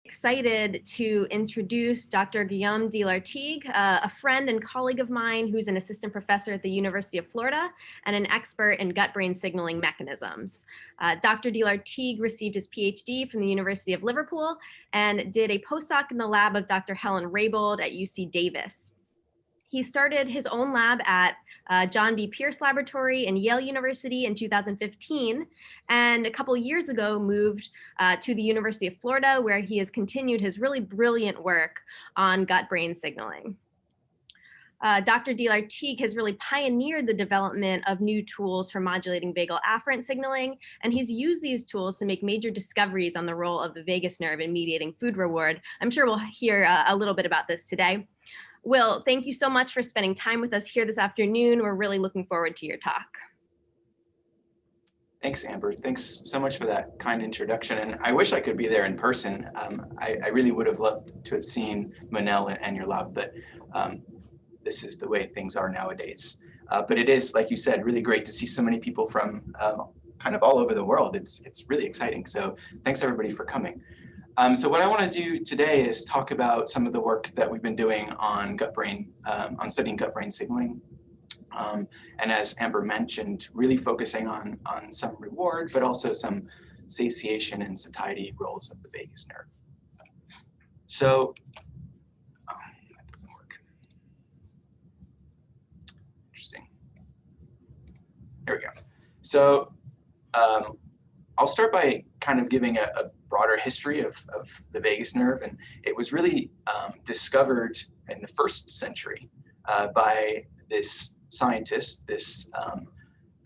Excited to introduce Dr. Guillaume de Lartigue, a friend and colleague of mine who's an assistant professor at the University of Florida and an expert in gut-brain signaling mechanisms. Dr. de Lartigue received his PhD from the University of Liverpool and did a postdoc in the lab of Dr. Helen Raybould at UC Davis. He started his own lab at John B. Pierce Laboratory in Yale University in 2015, and a couple years ago moved to the University of Florida, where he has continued his really brilliant work on gut-brain signaling. Dr. de Lartigue has really pioneered the development of new tools for modulating vagal afferent signaling, and he's used these tools to make major discoveries on the role of the vagus nerve in mediating food reward. I'm sure we'll hear a little bit about this today. Will, thank you so much for spending time with us here this afternoon. We're really looking forward to your talk. Thanks, Amber. Thanks so much for that kind introduction. And I wish I could be there in person. I really would have loved to have seen Monell and your lab, but this is the way things are nowadays. But it is, like you said, really great to see so many people from kind of all over the world. It's really exciting. So thanks everybody for coming. So what I want to do today is talk about some of the work that we've been doing on gut-brain, on studying gut-brain signaling. And as Amber mentioned, really focusing on some reward, but also some satiation and satiety roles of the vagus nerve. So, that doesn't work. Interesting. Here we go. So I'll start by kind of giving a broader history of the vagus nerve, and it was really discovered in the 1st century by this scientist, this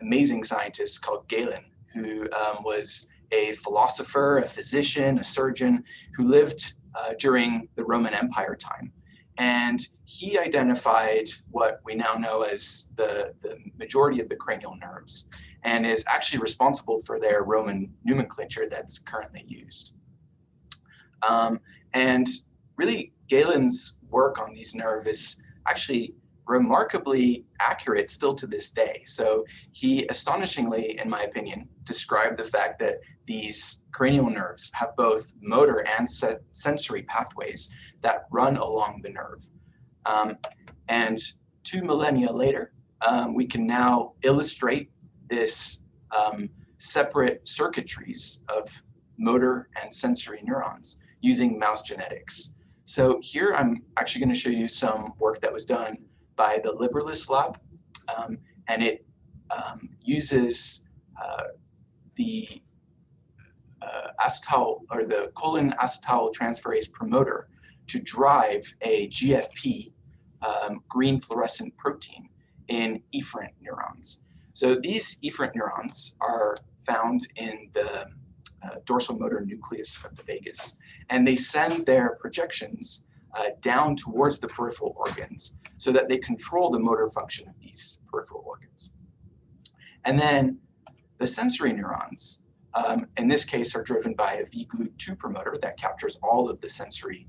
amazing scientist called Galen, who was a philosopher, a physician, a surgeon who lived during the Roman Empire time. And he identified what we now know as the majority of the cranial nerves, and is actually responsible for their Roman nomenclature that's currently used. And really, Galen's work on these nerves is actually remarkably accurate still to this day. So he astonishingly, in my opinion, described the fact that these cranial nerves have both motor and sensory pathways that run along the nerve. And 2 millennia later, we can now illustrate this separate circuitries of motor and sensory neurons using mouse genetics. So here I'm actually going to show you some work that was done by the Liberalist lab, and it uses the acetyl, or the choline acetyltransferase promoter to drive a GFP, green fluorescent protein, in efferent neurons. So these efferent neurons are found in the dorsal motor nucleus of the vagus, and they send their projections down towards the peripheral organs so that they control the motor function of these peripheral organs. And then the sensory neurons, in this case, are driven by a VGLUT2 promoter that captures all of the sensory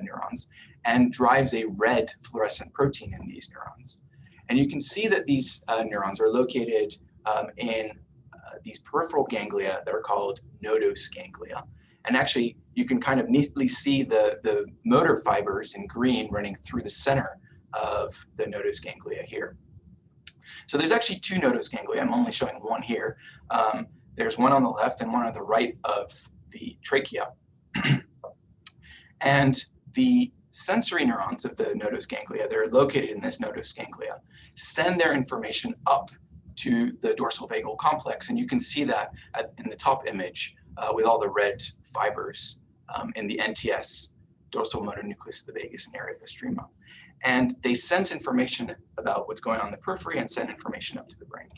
neurons and drives a red fluorescent protein in these neurons. And you can see that these neurons are located in these peripheral ganglia that are called nodose ganglia. And actually, you can kind of neatly see the motor fibers in green running through the center of the nodose ganglia here. So there's actually 2 nodose ganglia. I'm only showing one here. There's one on the left and one on the right of the trachea. And the sensory neurons of the nodose ganglia, they're located in this nodose ganglia, send their information up to the dorsal vagal complex. And you can see that in the top image with all the red fibers in the NTS, dorsal motor nucleus of the vagus and area postrema. And they sense information about what's going on in the periphery and send information up to the brain.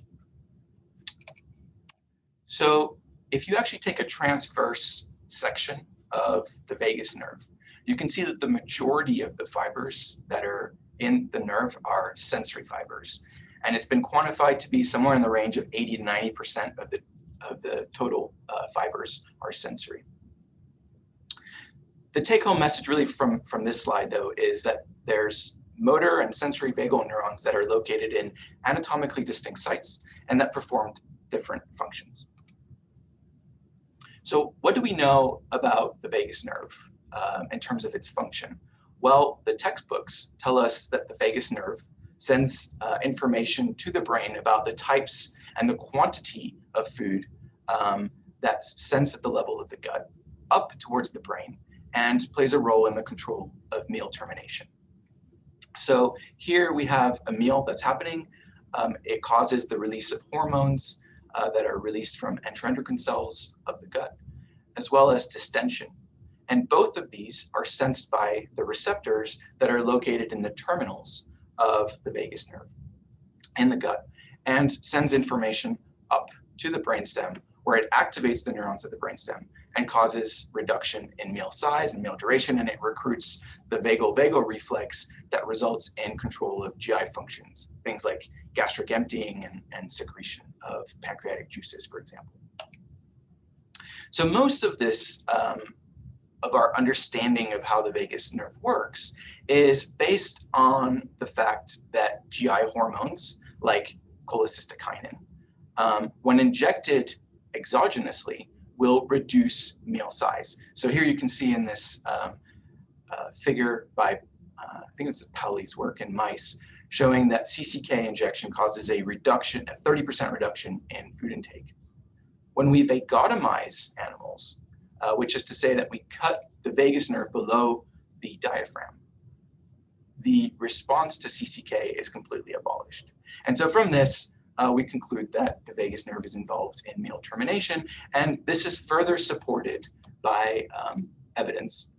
So if you actually take a transverse section of the vagus nerve, you can see that the majority of the fibers that are in the nerve are sensory fibers. And it's been quantified to be somewhere in the range of 80 to 90% of the total fibers are sensory. The take-home message really from this slide, though, is that there's motor and sensory vagal neurons that are located in anatomically distinct sites and that perform different functions. So what do we know about the vagus nerve? in terms of its function? Well, the textbooks tell us that the vagus nerve sends information to the brain about the types and the quantity of food that's sensed at the level of the gut up towards the brain and plays a role in the control of meal termination. So here we have a meal that's happening. It causes the release of hormones that are released from enteroendocrine cells of the gut, as well as distension. And both of these are sensed by the receptors that are located in the terminals of the vagus nerve in the gut and sends information up to the brainstem, where it activates the neurons of the brainstem and causes reduction in meal size and meal duration, and it recruits the vagal-vagal reflex that results in control of GI functions, things like gastric emptying and secretion of pancreatic juices, for example. So most of this, of our understanding of how the vagus nerve works is based on the fact that GI hormones like cholecystokinin, when injected exogenously, will reduce meal size. So here you can see in this figure by, I think it's Pauli's work in mice, showing that CCK injection causes a reduction, a 30% reduction in food intake. When we vagotomize animals, which is to say that we cut the vagus nerve below the diaphragm, the response to CCK is completely abolished. And so from this, we conclude that the vagus nerve is involved in meal termination, and this is further supported by evidence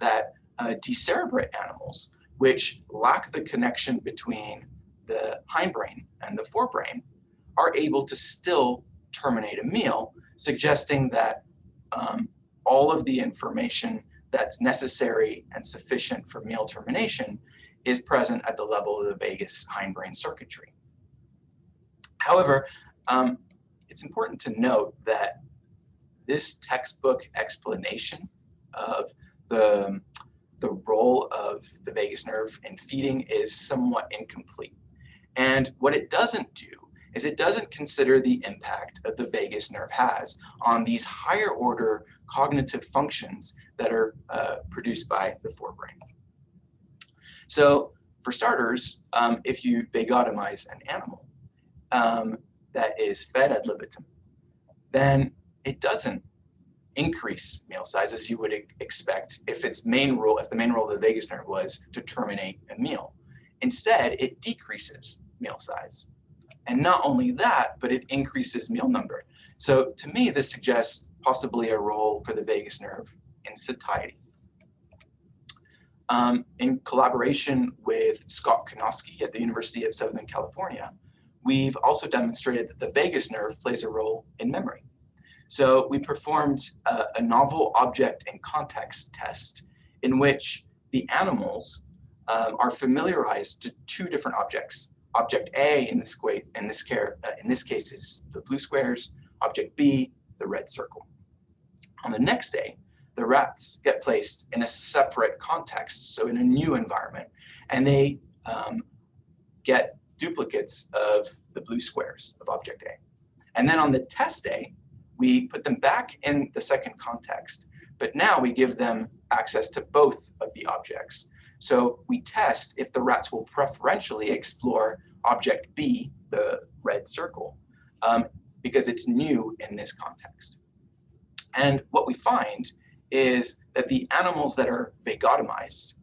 that decerebrate animals, which lack the connection between the hindbrain and the forebrain, are able to still terminate a meal, suggesting that all of the information that's necessary and sufficient for meal termination is present at the level of the vagus hindbrain circuitry. However, it's important to note that this textbook explanation of the role of the vagus nerve in feeding is somewhat incomplete. And what it doesn't do is it doesn't consider the impact that the vagus nerve has on these higher order cognitive functions that are produced by the forebrain. So for starters, if you vagotomize an animal that is fed ad libitum, then it doesn't increase meal size as you would expect if the main role of the vagus nerve was to terminate a meal. Instead, it decreases meal size. And not only that, but it increases meal number. So to me, this suggests possibly a role for the vagus nerve in satiety. In collaboration with Scott Konoski at the University of Southern California, we've also demonstrated that the vagus nerve plays a role in memory. So we performed a novel object and context test in which the animals are familiarized to two different objects. Object A in this case is the blue squares, object B, the red circle. On the next day, the rats get placed in a separate context, so in a new environment, and they get duplicates of the blue squares of object A. And then on the test day, we put them back in the second context, but now we give them access to both of the objects. So we test if the rats will preferentially explore object B, the red circle, because it's new in this context. And what we find is that the animals that are vagotomized,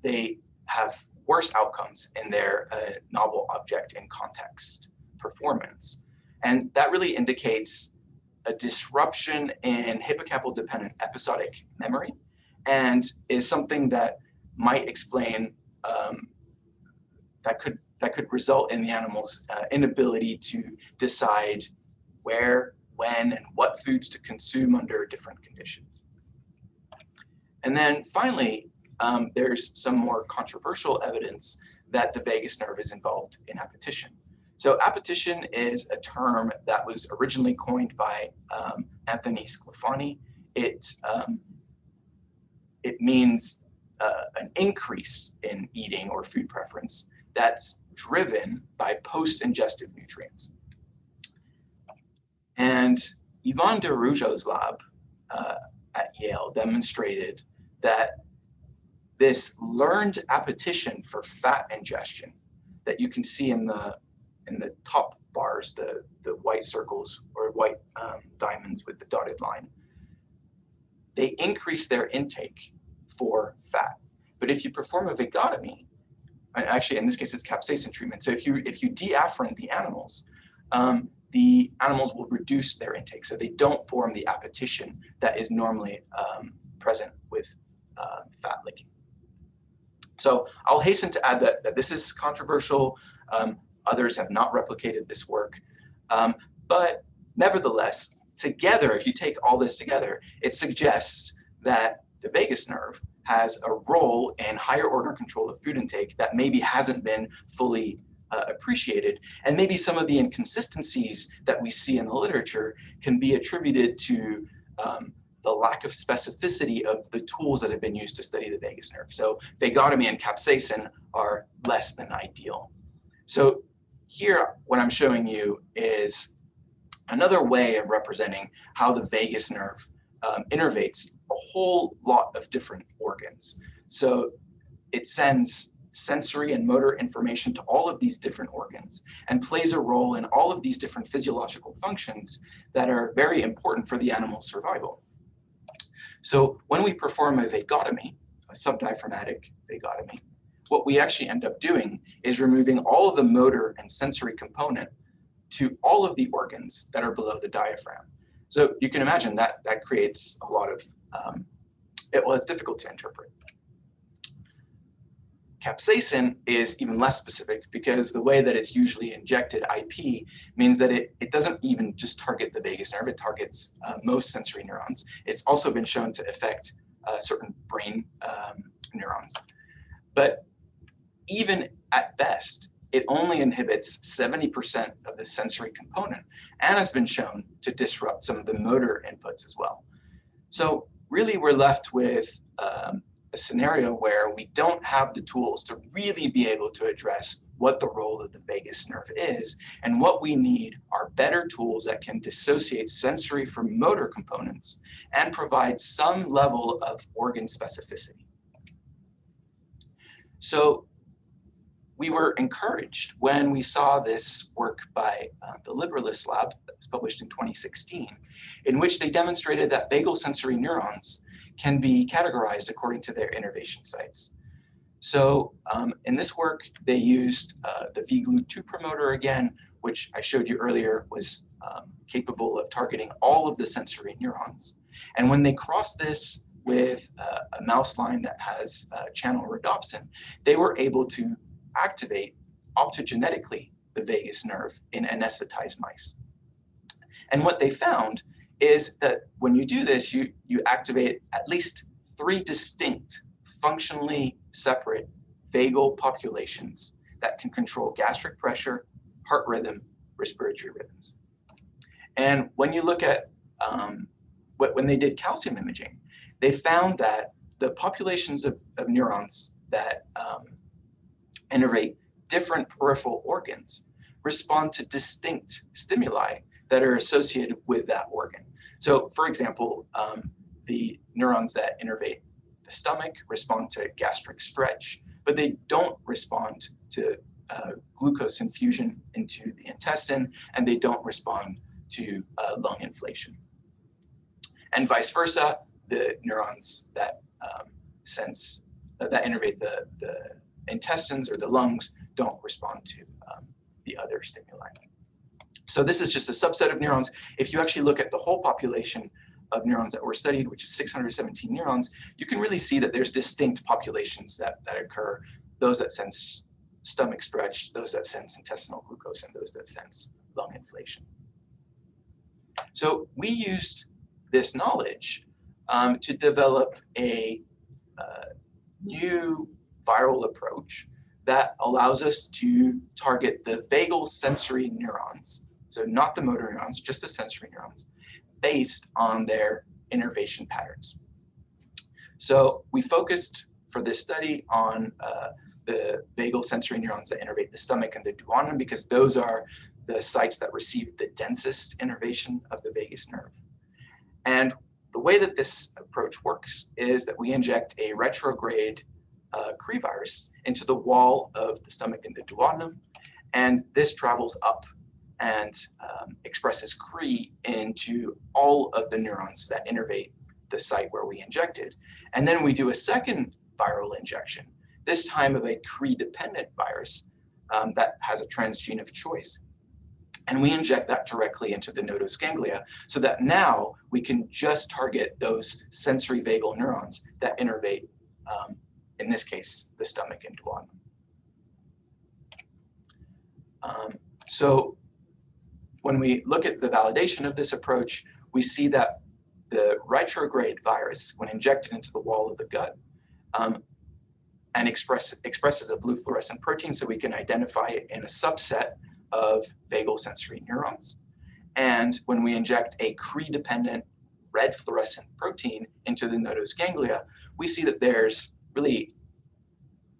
they have worse outcomes in their novel object and context performance. And that really indicates a disruption in hippocampal dependent episodic memory, and is something that might explain that could result in the animal's inability to decide where, when, and what foods to consume under different conditions. And then finally, there's some more controversial evidence that the vagus nerve is involved in appetition. So appetition is a term that was originally coined by Anthony Sclafani. It means an increase in eating or food preference that's driven by post-ingestive nutrients. And Yvonne de Rougeau's lab at Yale demonstrated that this learned appetition for fat ingestion that you can see in the top bars, the white circles or white diamonds with the dotted line, they increase their intake for fat. But if you perform a vagotomy, actually in this case it's capsaicin treatment, so if you de-afferent the animals will reduce their intake, so they don't form the appetition that is normally present with fat licking. So I'll hasten to add that this is controversial. Others have not replicated this work, but nevertheless, together, if you take all this together, it suggests that the vagus nerve has a role in higher order control of food intake that maybe hasn't been fully appreciated, and maybe some of the inconsistencies that we see in the literature can be attributed to the lack of specificity of the tools that have been used to study the vagus nerve. So vagotomy and capsaicin are less than ideal. So here, what I'm showing you is another way of representing how the vagus nerve innervates a whole lot of different organs. So it sends sensory and motor information to all of these different organs and plays a role in all of these different physiological functions that are very important for the animal's survival. So when we perform a vagotomy, a subdiaphragmatic vagotomy, what we actually end up doing is removing all of the motor and sensory component to all of the organs that are below the diaphragm. So you can imagine that creates a lot of, well, it's difficult to interpret. Capsaicin is even less specific because the way that it's usually injected IP means that it doesn't even just target the vagus nerve, it targets most sensory neurons. It's also been shown to affect certain brain neurons. But even at best, it only inhibits 70% of the sensory component and has been shown to disrupt some of the motor inputs as well. So really we're left with a scenario where we don't have the tools to really be able to address what the role of the vagus nerve is, and what we need are better tools that can dissociate sensory from motor components and provide some level of organ specificity. So we were encouraged when we saw this work by the Liberalist lab that was published in 2016, in which they demonstrated that vagal sensory neurons can be categorized according to their innervation sites. So in this work, they used the VGLU2 promoter again, which I showed you earlier was capable of targeting all of the sensory neurons. And when they crossed this with a mouse line that has channel rhodopsin, they were able to activate optogenetically the vagus nerve in anesthetized mice. And what they found is that when you do this, you activate at least 3 distinct, functionally separate vagal populations that can control gastric pressure, heart rhythm, respiratory rhythms. And when you look at when they did calcium imaging, they found that the populations of neurons that innervate different peripheral organs respond to distinct stimuli that are associated with that organ. So for example, the neurons that innervate the stomach respond to gastric stretch, but they don't respond to glucose infusion into the intestine, and they don't respond to lung inflation. And vice versa, the neurons that that innervate the intestines or the lungs don't respond to the other stimuli. So this is just a subset of neurons. If you actually look at the whole population of neurons that were studied, which is 617 neurons, you can really see that there's distinct populations that occur, those that sense stomach stretch, those that sense intestinal glucose, and those that sense lung inflation. So we used this knowledge to develop a new viral approach that allows us to target the vagal sensory neurons, so not the motor neurons, just the sensory neurons, based on their innervation patterns. So we focused for this study on the vagal sensory neurons that innervate the stomach and the duodenum, because those are the sites that receive the densest innervation of the vagus nerve. And the way that this approach works is that we inject a retrograde Cre virus into the wall of the stomach and the duodenum, and this travels up and expresses Cre into all of the neurons that innervate the site where we injected. And then we do a second viral injection, this time of a Cre-dependent virus that has a transgene of choice. And we inject that directly into the nodose ganglia so that now we can just target those sensory vagal neurons that innervate, in this case, the stomach and duodenum. So when we look at the validation of this approach, we see that the retrograde virus, when injected into the wall of the gut, and expresses a blue fluorescent protein, so we can identify it in a subset of vagal sensory neurons. And when we inject a Cre-dependent red fluorescent protein into the nodose ganglia, we see that there's really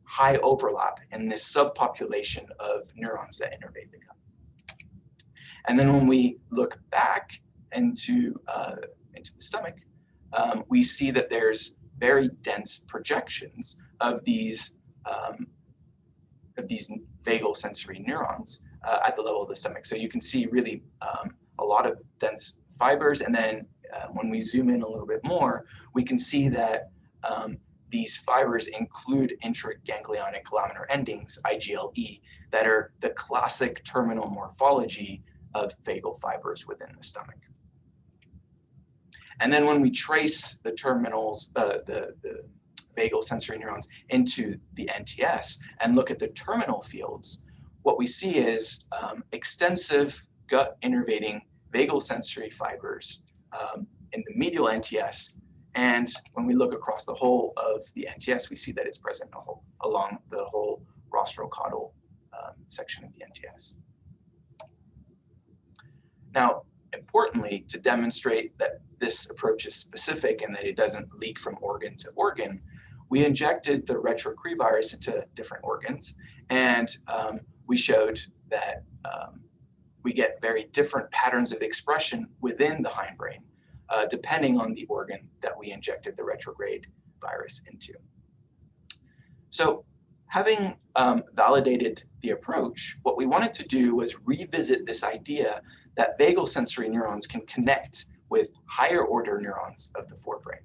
high overlap in this subpopulation of neurons that innervate the gut. And then when we look back into the stomach, we see that there's very dense projections of these vagal sensory neurons at the level of the stomach. So you can see really a lot of dense fibers, and then when we zoom in a little bit more, we can see that these fibers include intraganglionic laminar endings, IGLE, that are the classic terminal morphology of vagal fibers within the stomach. And then when we trace the terminals, the vagal sensory neurons into the NTS and look at the terminal fields, what we see is extensive gut innervating vagal sensory fibers in the medial NTS. And when we look across the whole of the NTS, we see that it's present along the whole rostrocaudal section of the NTS. Now, importantly, to demonstrate that this approach is specific and that it doesn't leak from organ to organ, we injected the retrocre virus into different organs, and we showed that we get very different patterns of expression within the hindbrain, depending on the organ that we injected the retrograde virus into. So having validated the approach, what we wanted to do was revisit this idea that vagal sensory neurons can connect with higher order neurons of the forebrain.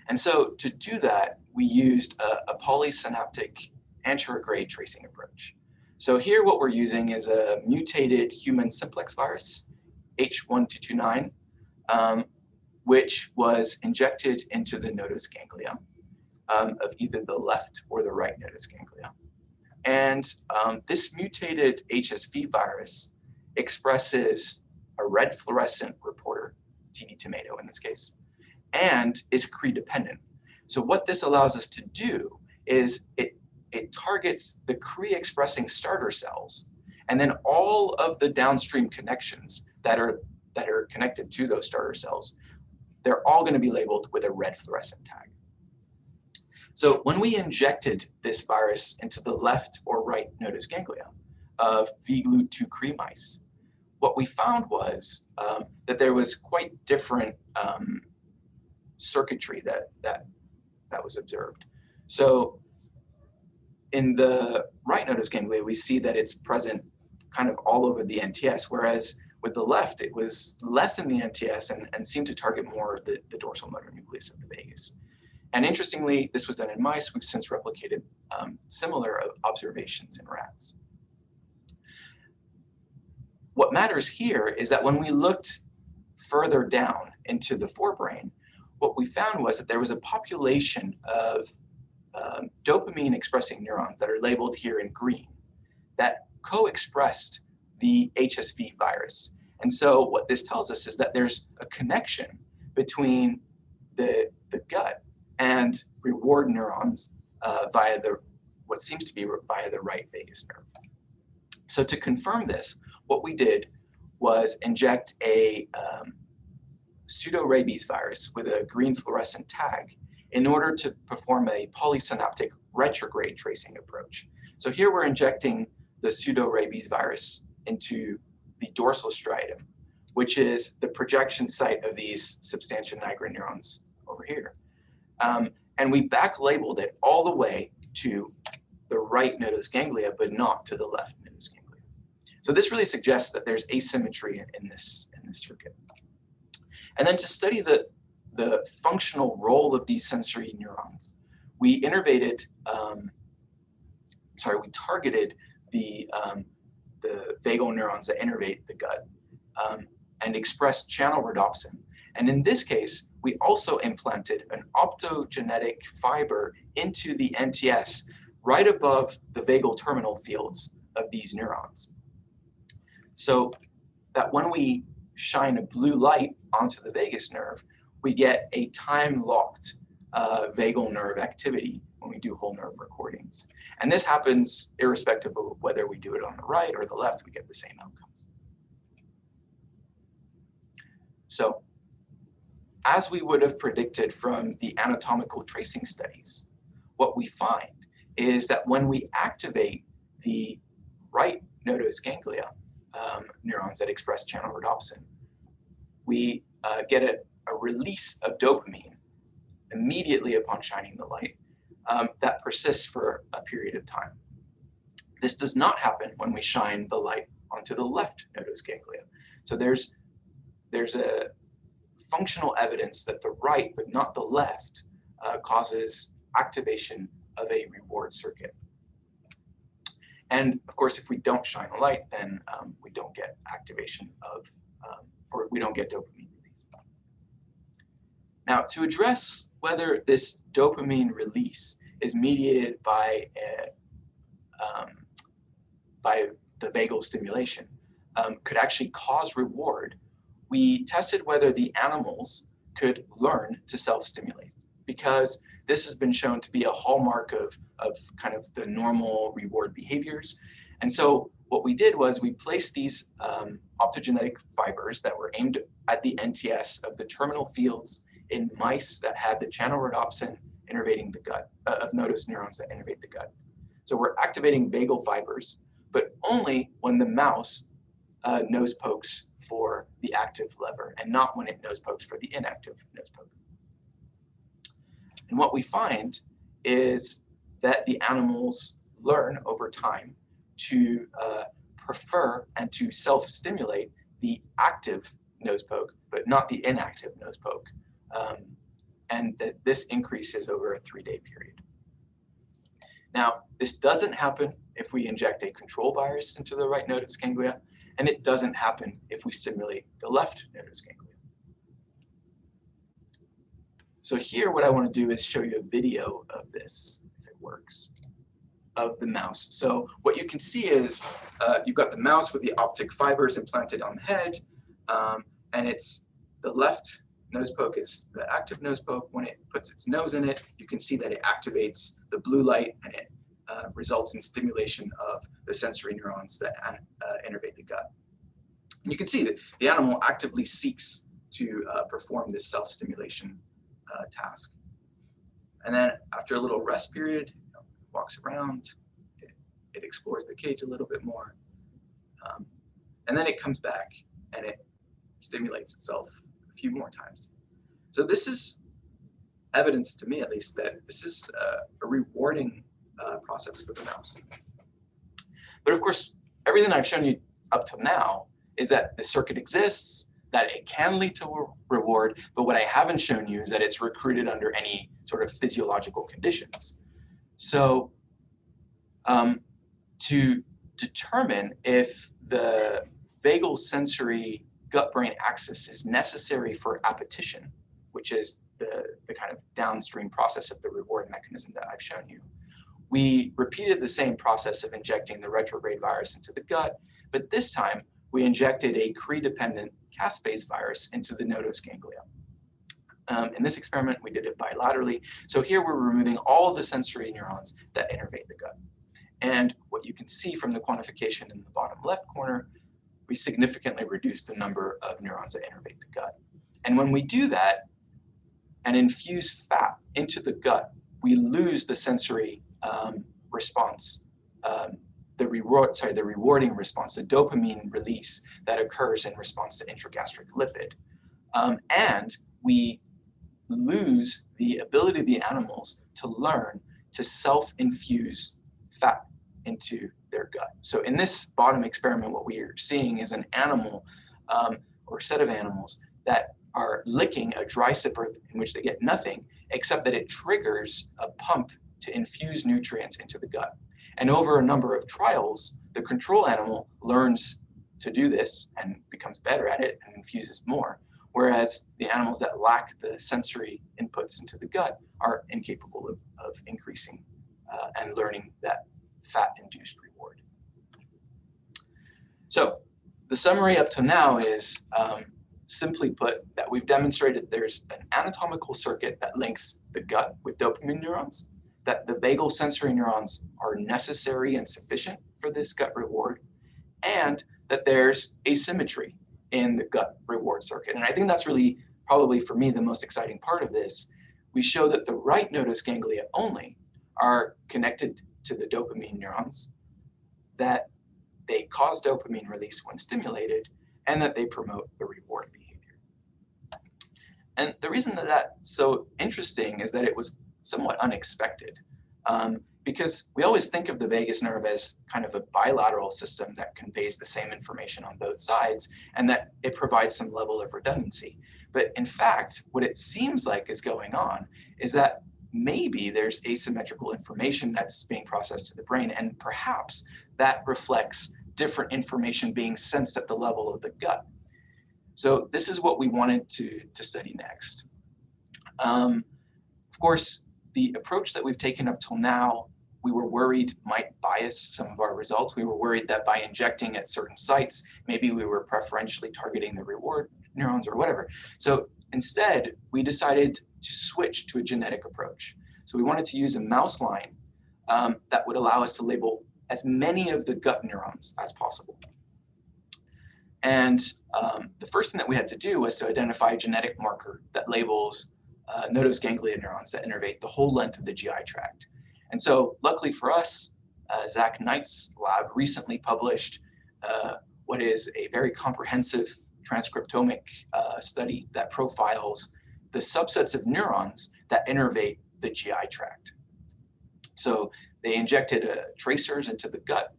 And so to do that, we used a polysynaptic anterograde tracing approach. So here what we're using is a mutated human simplex virus, H1229, which was injected into the nodose ganglia of either the left or the right nodose ganglia. And this mutated HSV virus expresses a red fluorescent reporter, TD tomato in this case, and is Cre-dependent. So what this allows us to do is it targets the Cre-expressing starter cells, and then all of the downstream connections that are connected to those starter cells, they're all going to be labeled with a red fluorescent tag. So when we injected this virus into the left or right nodose ganglia of VGLUT2 Cre mice, what we found was that there was quite different circuitry that was observed. So in the right nodose ganglia, we see that it's present kind of all over the NTS, whereas with the left, it was less in the NTS and seemed to target more of the dorsal motor nucleus of the vagus. And interestingly, this was done in mice. We've since replicated similar observations in rats. What matters here is that when we looked further down into the forebrain, what we found was that there was a population of dopamine expressing neurons that are labeled here in green that co-expressed the HSV virus. And so what this tells us is that there's a connection between the gut and reward neurons via what seems to be via the right vagus nerve. So to confirm this, what we did was inject a pseudo-rabies virus with a green fluorescent tag in order to perform a polysynaptic retrograde tracing approach. So here we're injecting the pseudo-rabies virus into the dorsal striatum which is the projection site of these substantia nigra neurons over here. And we back labeled it all the way to the right nodose ganglia, but not to the left nodose ganglia. So this really suggests that there's asymmetry in this circuit. And then to study the functional role of these sensory neurons, we targeted the vagal neurons that innervate the gut and express channel rhodopsin. And in this case, we also implanted an optogenetic fiber into the NTS right above the vagal terminal fields of these neurons. So that when we shine a blue light onto the vagus nerve, we get a time-locked vagal nerve activity when we do whole nerve recordings. And this happens irrespective of whether we do it on the right or the left, we get the same outcomes. So, as we would have predicted from the anatomical tracing studies, what we find is that when we activate the right nodose ganglia neurons that express channel rhodopsin, we get a release of dopamine immediately upon shining the light that persists for a period of time. This does not happen when we shine the light onto the left nodose ganglia. So there's a functional evidence that the right, but not the left, causes activation of a reward circuit. And of course, if we don't shine a light, then we don't get activation of, or we don't get dopamine release. Now, to address whether this dopamine release is mediated by the vagal stimulation could actually cause reward, we tested whether the animals could learn to self-stimulate, because this has been shown to be a hallmark of kind of the normal reward behaviors. And so what we did was we placed these optogenetic fibers that were aimed at the NTS of the terminal fields in mice that had the channel rhodopsin innervating the gut, of nodose neurons that innervate the gut. So we're activating vagal fibers, but only when the mouse nose pokes for the active lever and not when it nose pokes for the inactive nose poke. And what we find is that the animals learn over time to prefer and to self-stimulate the active nose poke, but not the inactive nose poke. And that this increases over a 3-day period. Now, this doesn't happen if we inject a control virus into the right nodose ganglia, and it doesn't happen if we stimulate the left nodose ganglia. So here, what I want to do is show you a video of this, if it works, of the mouse. So what you can see is you've got the mouse with the optic fibers implanted on the head, and it's the left nose poke is the active nose poke. When it puts its nose in it, you can see that it activates the blue light, and it results in stimulation of the sensory neurons that innervate the gut. And you can see that the animal actively seeks to perform this self-stimulation task. And then after a little rest period, it walks around, it explores the cage a little bit more, and then it comes back and it stimulates itself a few more times. So this is evidence, to me at least, that this is a rewarding process for the mouse. But of course, everything I've shown you up till now is that the circuit exists, that it can lead to a reward, but what I haven't shown you is that it's recruited under any sort of physiological conditions. So to determine if the vagal sensory gut-brain axis is necessary for appetition, which is the kind of downstream process of the reward mechanism that I've shown you, we repeated the same process of injecting the retrograde virus into the gut, but this time we injected a Cre-dependent caspase virus into the nodose ganglia. In this experiment, we did it bilaterally. So here we're removing all of the sensory neurons that innervate the gut. And what you can see from the quantification in the bottom left corner, we significantly reduced the number of neurons that innervate the gut. And when we do that and infuse fat into the gut, we lose the sensory response the rewarding response, the dopamine release that occurs in response to intragastric lipid. And we lose the ability of the animals to learn to self-infuse fat into their gut. So in this bottom experiment, what we are seeing is an animal or set of animals that are licking a dry sipper in which they get nothing, except that it triggers a pump to infuse nutrients into the gut. And over a number of trials, the control animal learns to do this and becomes better at it and infuses more, whereas the animals that lack the sensory inputs into the gut are incapable of increasing and learning that fat-induced reward. So the summary up to now is, simply put, that we've demonstrated there's an anatomical circuit that links the gut with dopamine neurons, that the vagal sensory neurons are necessary and sufficient for this gut reward, and that there's asymmetry in the gut reward circuit. And I think that's really probably for me the most exciting part of this. We show that the right nodose ganglia only are connected to the dopamine neurons, that they cause dopamine release when stimulated, and that they promote the reward behavior. And the reason that that's so interesting is that it was somewhat unexpected, because we always think of the vagus nerve as kind of a bilateral system that conveys the same information on both sides, and that it provides some level of redundancy. But in fact, what it seems like is going on is that maybe there's asymmetrical information that's being processed to the brain, and perhaps that reflects different information being sensed at the level of the gut. So this is what we wanted to study next. Of course, the approach that we've taken up till now, we were worried might bias some of our results. We were worried that by injecting at certain sites, maybe we were preferentially targeting the reward neurons or whatever. So instead, we decided to switch to a genetic approach. So we wanted to use a mouse line that would allow us to label as many of the gut neurons as possible. And the first thing that we had to do was to identify a genetic marker that labels nodose ganglia neurons that innervate the whole length of the GI tract. And so luckily for us, Zach Knight's lab recently published what is a very comprehensive transcriptomic study that profiles the subsets of neurons that innervate the GI tract. So they injected tracers into the gut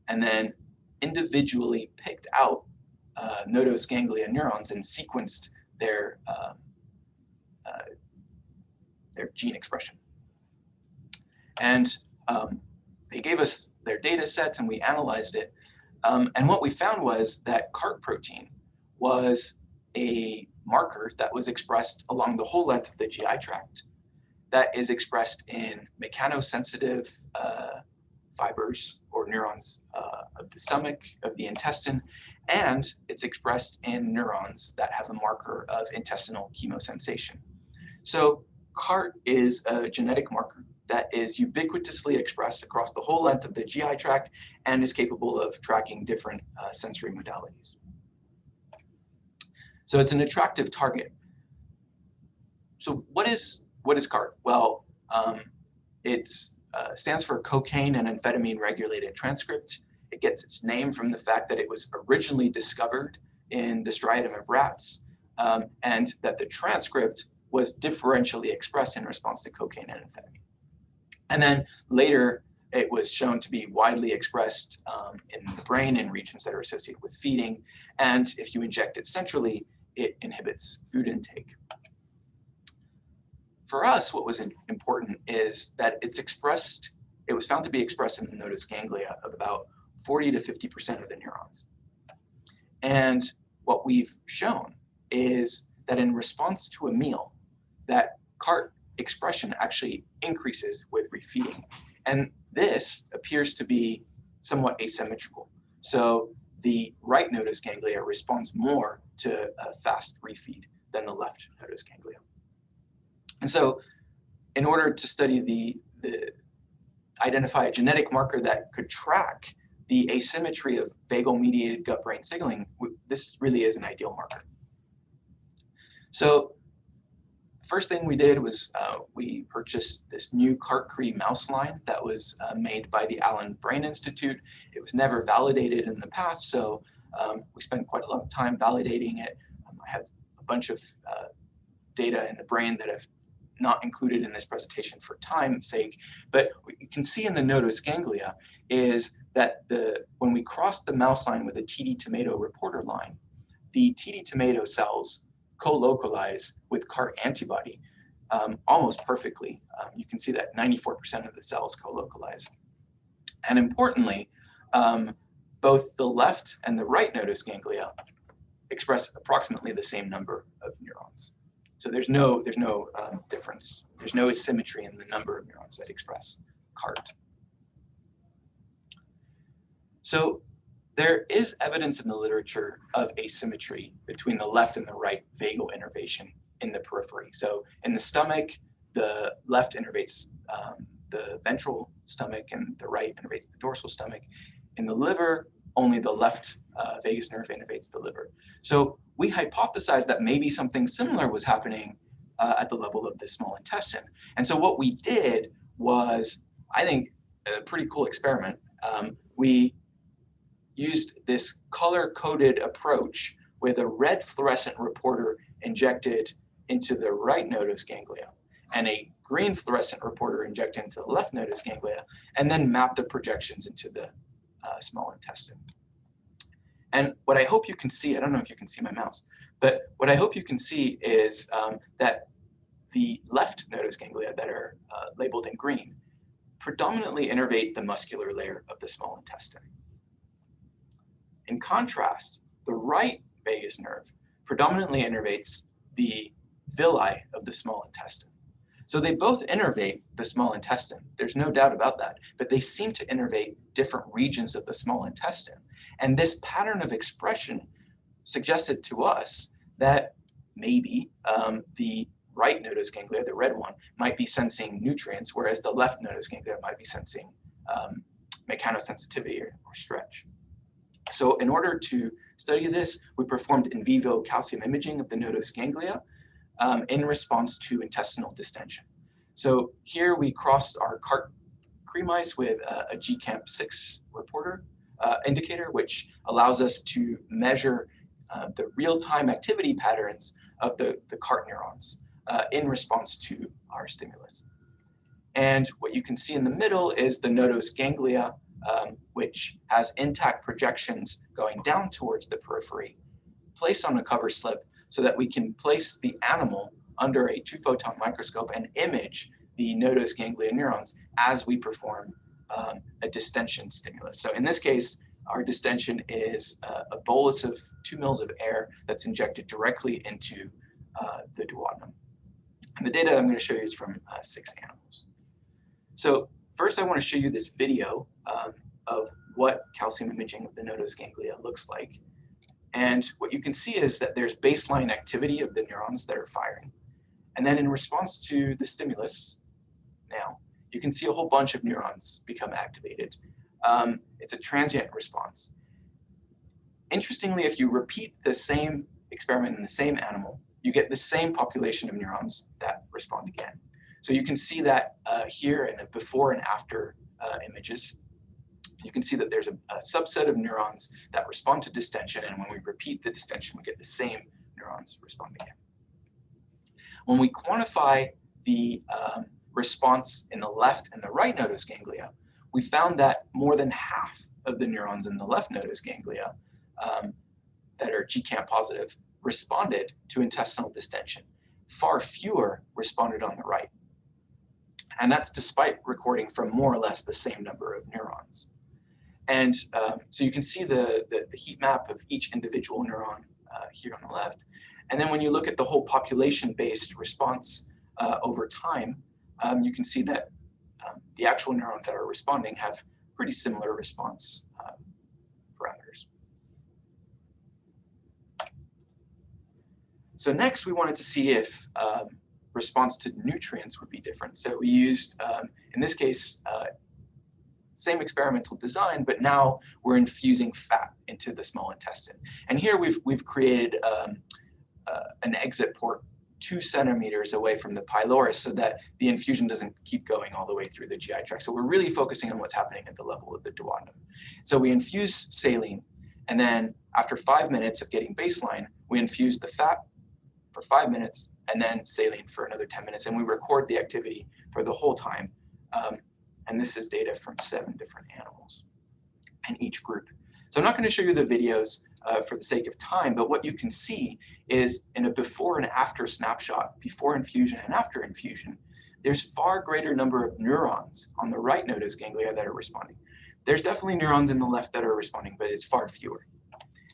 and then individually picked out nodose ganglia neurons and sequenced their gene expression. And they gave us their data sets and we analyzed it. And what we found was that CART protein was a marker that was expressed along the whole length of the GI tract, that is expressed in mechanosensitive fibers or neurons of the stomach, of the intestine, and it's expressed in neurons that have a marker of intestinal chemosensation. So CART is a genetic marker that is ubiquitously expressed across the whole length of the GI tract and is capable of tracking different sensory modalities. So it's an attractive target. So what is CART? Well, it stands for cocaine and amphetamine regulated transcript. It gets its name from the fact that it was originally discovered in the striatum of rats, and that the transcript was differentially expressed in response to cocaine and amphetamine. And then later, it was shown to be widely expressed in the brain in regions that are associated with feeding. And if you inject it centrally, it inhibits food intake. For us, what was important is that it was found to be expressed in the nodose ganglia of about 40 to 50% of the neurons. And what we've shown is that in response to a meal, that CART expression actually increases with refeeding. And this appears to be somewhat asymmetrical. So the right nodose ganglia responds more to a fast refeed than the left nodose ganglia. And so in order to study identify a genetic marker that could track the asymmetry of vagal-mediated gut-brain signaling, this really is an ideal marker. So First thing we did was we purchased this new CartCre mouse line that was made by the Allen Brain Institute. It was never validated in the past, so we spent quite a lot of time validating it. I have a bunch of data in the brain that I've not included in this presentation for time's sake, but what you can see in the nodose ganglia is that when we cross the mouse line with a TD tomato reporter line, the TD tomato cells co-localize with CART antibody almost perfectly. You can see that 94% of the cells co-localize. And importantly, both the left and the right nodose ganglia express approximately the same number of neurons. So there's no difference. There's no asymmetry in the number of neurons that express CART. So there is evidence in the literature of asymmetry between the left and the right vagal innervation in the periphery. So in the stomach, the left innervates the ventral stomach and the right innervates the dorsal stomach. In the liver, only the left vagus nerve innervates the liver. So we hypothesized that maybe something similar was happening at the level of the small intestine. And so what we did was, I think, a pretty cool experiment. We used this color-coded approach with a red fluorescent reporter injected into the right nodose ganglia and a green fluorescent reporter injected into the left nodose ganglia, and then map the projections into the small intestine. And what I hope you can see, I don't know if you can see my mouse, but what I hope you can see is that the left nodose ganglia that are labeled in green predominantly innervate the muscular layer of the small intestine. In contrast, the right vagus nerve predominantly innervates the villi of the small intestine. So they both innervate the small intestine. There's no doubt about that, but they seem to innervate different regions of the small intestine. And this pattern of expression suggested to us that maybe the right nodose ganglia, the red one, might be sensing nutrients, whereas the left nodose ganglia might be sensing mechanosensitivity or stretch. So in order to study this, we performed in vivo calcium imaging of the nodose ganglia in response to intestinal distension. So here we crossed our CartCre mice with a GCamp6 reporter indicator, which allows us to measure the real-time activity patterns of the CART neurons in response to our stimulus. And what you can see in the middle is the nodose ganglia, which has intact projections going down towards the periphery, placed on a cover slip so that we can place the animal under a 2-photon microscope and image the nodose ganglia neurons as we perform a distension stimulus. So in this case, our distension is a bolus of 2 mL of air that's injected directly into the duodenum. And the data I'm going to show you is from 6 animals. So first, I want to show you this video of what calcium imaging of the nodose ganglia looks like. And what you can see is that there's baseline activity of the neurons that are firing. And then in response to the stimulus, now, you can see a whole bunch of neurons become activated. It's a transient response. Interestingly, if you repeat the same experiment in the same animal, you get the same population of neurons that respond again. So you can see that here in a before and after images. You can see that there's a subset of neurons that respond to distension, and when we repeat the distension, we get the same neurons respond again. When we quantify the response in the left and the right nodose ganglia, we found that more than half of the neurons in the left nodose ganglia that are GCamp positive responded to intestinal distension. Far fewer responded on the right. And that's despite recording from more or less the same number of neurons. And so you can see the heat map of each individual neuron here on the left. And then when you look at the whole population-based response over time, you can see that the actual neurons that are responding have pretty similar response parameters. So next, we wanted to see if response to nutrients would be different. So we used, in this case, same experimental design, but now we're infusing fat into the small intestine. And here we've created an exit port 2 centimeters away from the pylorus so that the infusion doesn't keep going all the way through the GI tract. So we're really focusing on what's happening at the level of the duodenum. So we infuse saline, and then after 5 minutes of getting baseline, we infuse the fat for 5 minutes, and then saline for another 10 minutes, and we record the activity for the whole time. And this is data from 7 different animals in each group. So I'm not going to show you the videos for the sake of time, but what you can see is in a before and after snapshot, before infusion and after infusion, there's far greater number of neurons on the right nodose ganglia that are responding. There's definitely neurons in the left that are responding, but it's far fewer.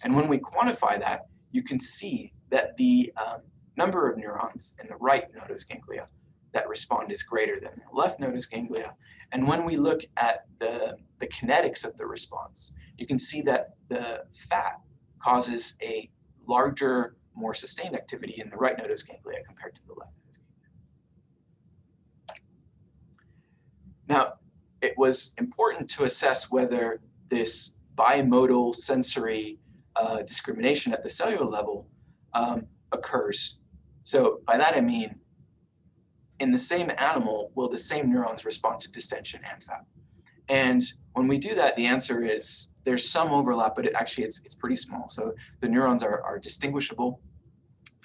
And when we quantify that, you can see that the number of neurons in the right nodose ganglia that respond is greater than the left nodose ganglia. And when we look at the kinetics of the response, you can see that the fat causes a larger, more sustained activity in the right nodose ganglia compared to the left nodose ganglia. Now, it was important to assess whether this bimodal sensory discrimination at the cellular level occurs. So by that I mean, in the same animal, will the same neurons respond to distension and fat? And when we do that, the answer is there's some overlap, but it's pretty small. So the neurons are distinguishable,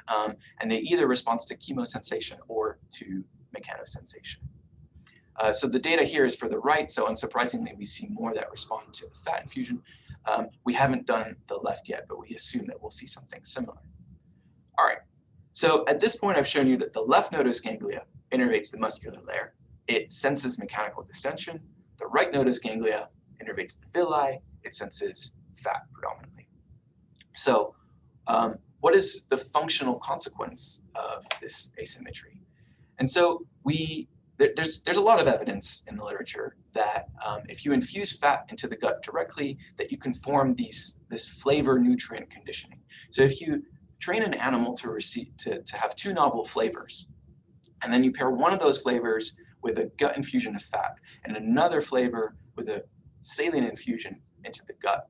and they either respond to chemosensation or to mechanosensation. So the data here is for the right, so unsurprisingly, we see more that respond to the fat infusion. We haven't done the left yet, but we assume that we'll see something similar. All right, so at this point, I've shown you that the left nodose ganglia innervates the muscular layer. It senses mechanical distension. The right nodose ganglia innervates the villi. It senses fat predominantly. So what is the functional consequence of this asymmetry? And so there's a lot of evidence in the literature that if you infuse fat into the gut directly, that you can form this flavor nutrient conditioning. So if you train an animal to have 2 novel flavors, and then you pair one of those flavors with a gut infusion of fat and another flavor with a saline infusion into the gut,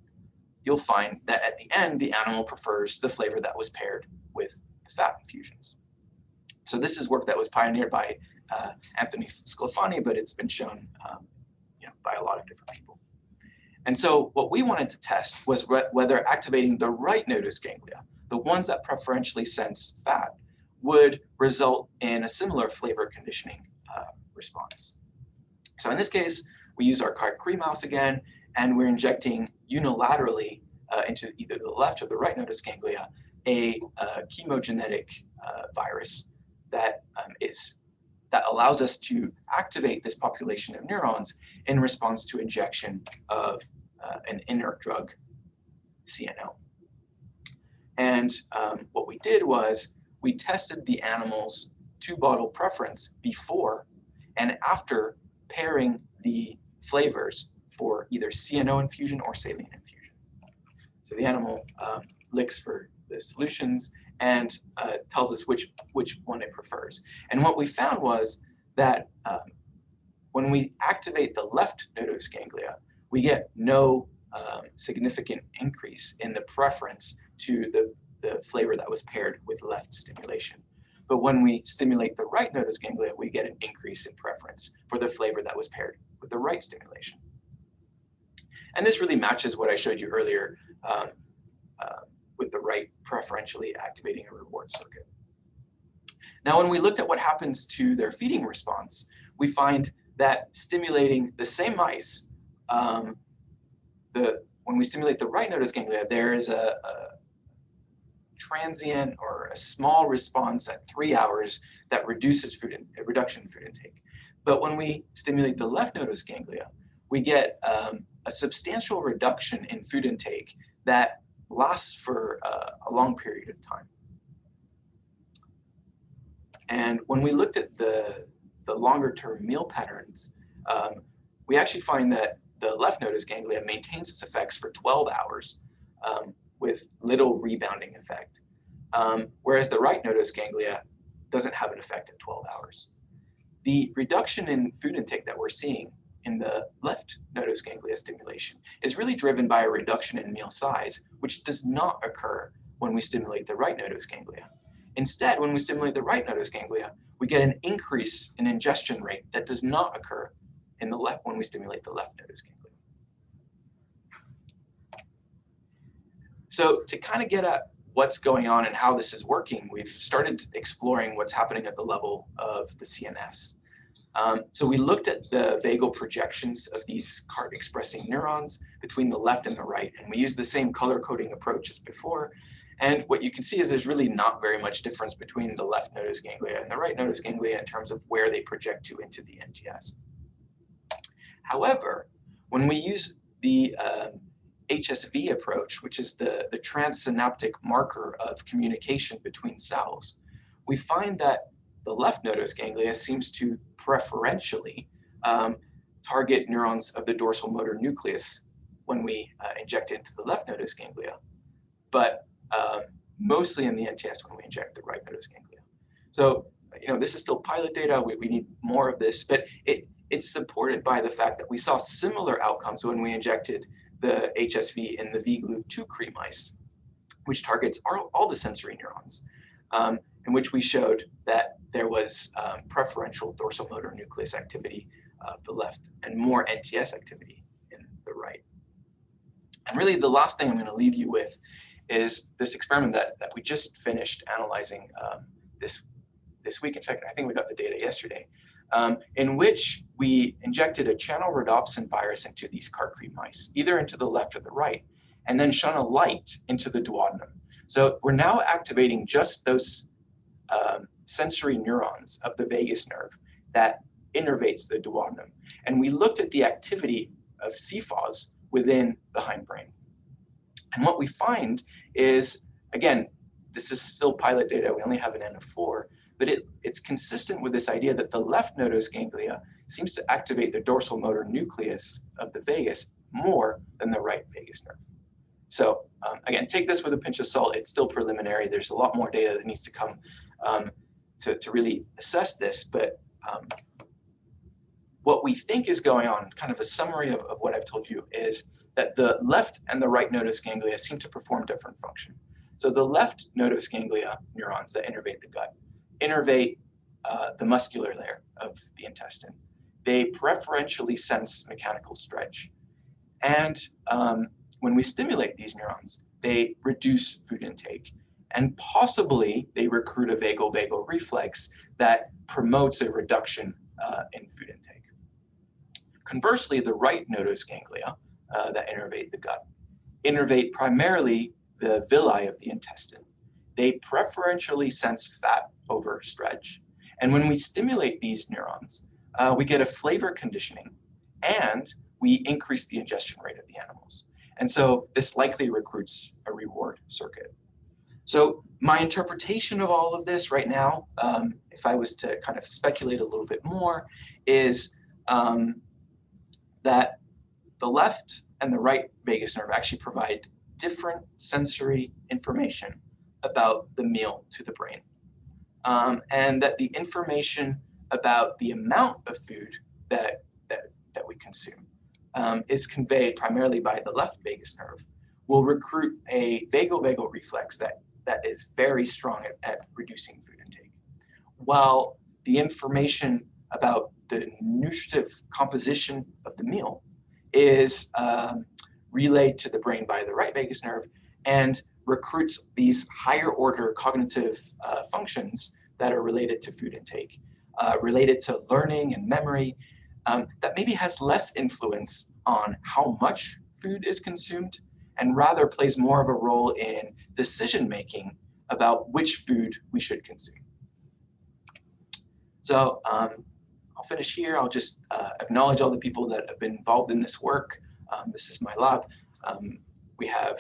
you'll find that at the end, the animal prefers the flavor that was paired with the fat infusions. So this is work that was pioneered by Anthony Sclafani, but it's been shown by a lot of different people. And so what we wanted to test was whether activating the right nodose ganglia, the ones that preferentially sense fat, would result in a similar flavor conditioning response. So in this case, we use our CartCre mouse again, and we're injecting unilaterally into either the left or the right nodose ganglia a chemogenetic virus that allows us to activate this population of neurons in response to injection of an inert drug, CNO. And what we did was we tested the animal's 2-bottle preference before and after pairing the flavors for either CNO infusion or saline infusion. So the animal licks for the solutions and tells us which one it prefers. And what we found was that when we activate the left nodose ganglia, we get no significant increase in the preference to the flavor that was paired with left stimulation. But when we stimulate the right nodose ganglia, we get an increase in preference for the flavor that was paired with the right stimulation. And this really matches what I showed you earlier with the right preferentially activating a reward circuit. Now, when we looked at what happens to their feeding response, we find that stimulating the same mice, when we stimulate the right nodose ganglia, there is a transient or a small response at 3 hours that reduces reduction in food intake. But when we stimulate the left nodose ganglia, we get a substantial reduction in food intake that lasts for a long period of time. And when we looked at the longer term meal patterns, we actually find that the left nodose ganglia maintains its effects for 12 hours with little rebounding effect, whereas the right nodose ganglia doesn't have an effect at 12 hours. The reduction in food intake that we're seeing in the left nodose ganglia stimulation is really driven by a reduction in meal size, which does not occur when we stimulate the right nodose ganglia. Instead, when we stimulate the right nodose ganglia, we get an increase in ingestion rate that does not occur in the left when we stimulate the left nodose ganglia. So to kind of get at what's going on and how this is working, we've started exploring what's happening at the level of the CNS. So we looked at the vagal projections of these CART-expressing neurons between the left and the right, and we used the same color coding approach as before. And what you can see is there's really not very much difference between the left nodose ganglia and the right nodose ganglia in terms of where they project to into the NTS. However, when we use the HSV approach, which is the transsynaptic marker of communication between cells, we find that the left nodose ganglia seems to preferentially target neurons of the dorsal motor nucleus when we inject it into the left nodose ganglia, but mostly in the NTS when we inject the right nodose ganglia. So, this is still pilot data. We need more of this, but it's supported by the fact that we saw similar outcomes when we injected the HSV in the VGLU2 Cre mice, which targets all the sensory neurons, in which we showed that there was preferential dorsal motor nucleus activity of the left and more NTS activity in the right. And really the last thing I'm going to leave you with is this experiment that we just finished analyzing this week. In fact, I think we got the data yesterday, in which we injected a channel rhodopsin virus into these CartCre mice, either into the left or the right, and then shone a light into the duodenum. So we're now activating just those sensory neurons of the vagus nerve that innervates the duodenum. And we looked at the activity of CFAs within the hindbrain. And what we find is, again, this is still pilot data, we only have an N of 4, but it's consistent with this idea that the left nodose ganglia seems to activate the dorsal motor nucleus of the vagus more than the right vagus nerve. So again, take this with a pinch of salt. It's still preliminary. There's a lot more data that needs to come to really assess this. But what we think is going on, kind of a summary of what I've told you, is that the left and the right nodose ganglia seem to perform different function. So the left nodose ganglia neurons that innervate the gut innervate the muscular layer of the intestine. They preferentially sense mechanical stretch. And when we stimulate these neurons, they reduce food intake. And possibly they recruit a vagal-vagal reflex that promotes a reduction in food intake. Conversely, the right nodose ganglia that innervate the gut innervate primarily the villi of the intestine. They preferentially sense fat over stretch. And when we stimulate these neurons, we get a flavor conditioning and we increase the ingestion rate of the animals. And so this likely recruits a reward circuit. So my interpretation of all of this right now, if I was to kind of speculate a little bit more, is that the left and the right vagus nerve actually provide different sensory information about the meal to the brain. And that the information about the amount of food that we consume is conveyed primarily by the left vagus nerve, will recruit a vagal-vagal reflex that is very strong at reducing food intake. While the information about the nutritive composition of the meal is relayed to the brain by the right vagus nerve and recruits these higher order cognitive functions that are related to food intake, related to learning and memory, that maybe has less influence on how much food is consumed and rather plays more of a role in decision making about which food we should consume. So I'll finish here. I'll just acknowledge all the people that have been involved in this work. This is my lab. We have